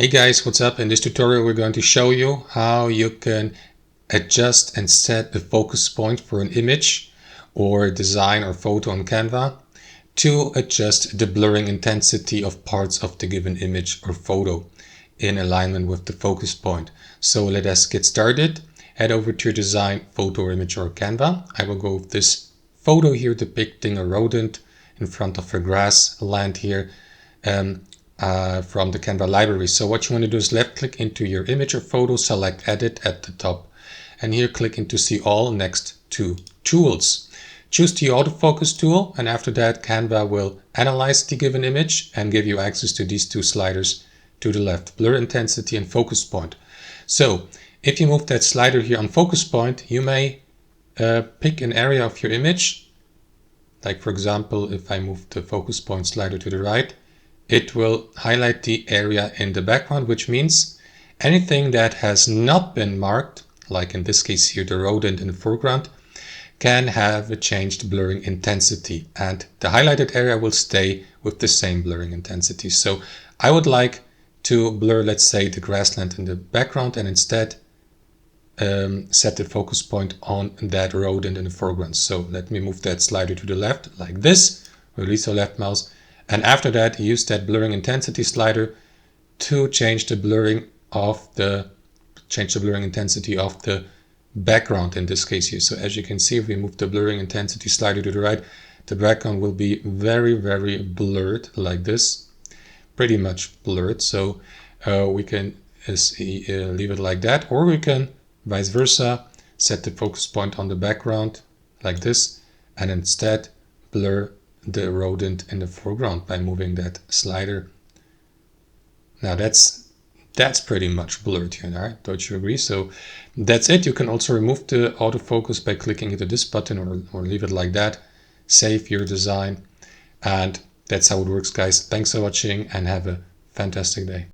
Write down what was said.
Hey guys, what's up? In this tutorial we're going to show you how you can adjust and set the focus point for an image or design or photo on Canva to adjust the blurring intensity of parts of the given image or photo in alignment with the focus point. So let us get started. Head over to your design, photo, or image or Canva. I will go with this photo here depicting a rodent in front of a grassland here. From the Canva library. So what you want to do is left click into your image or photo, select edit at the top, and here click into see all next to tools. Choose the autofocus tool, and after that Canva will analyze the given image and give you access to these two sliders to the left, blur intensity and focus point. So if you move that slider here on focus point, you may pick an area of your image. Like for example, if I move the focus point slider to the right, it will highlight the area in the background, which means anything that has not been marked, like in this case here the rodent in the foreground, can have a changed blurring intensity, and the highlighted area will stay with the same blurring intensity. So I would like to blur, let's say, the grassland in the background and instead set the focus point on that rodent in the foreground. So let me move that slider to the left like this, release the left mouse, and after that use that blurring intensity slider to change the blurring intensity of the background in this case here. So as you can see, if we move the blurring intensity slider to the right, the background will be very blurred like this, pretty much blurred. So we can leave it like that, or we can vice versa set the focus point on the background like this and instead blur the rodent in the foreground by moving that slider. Now that's pretty much blurred here, right? Don't you agree? So that's it. You can also remove the autofocus by clicking into this button or leave it like that. Save your design, and that's how it works, guys. Thanks for watching and have a fantastic day.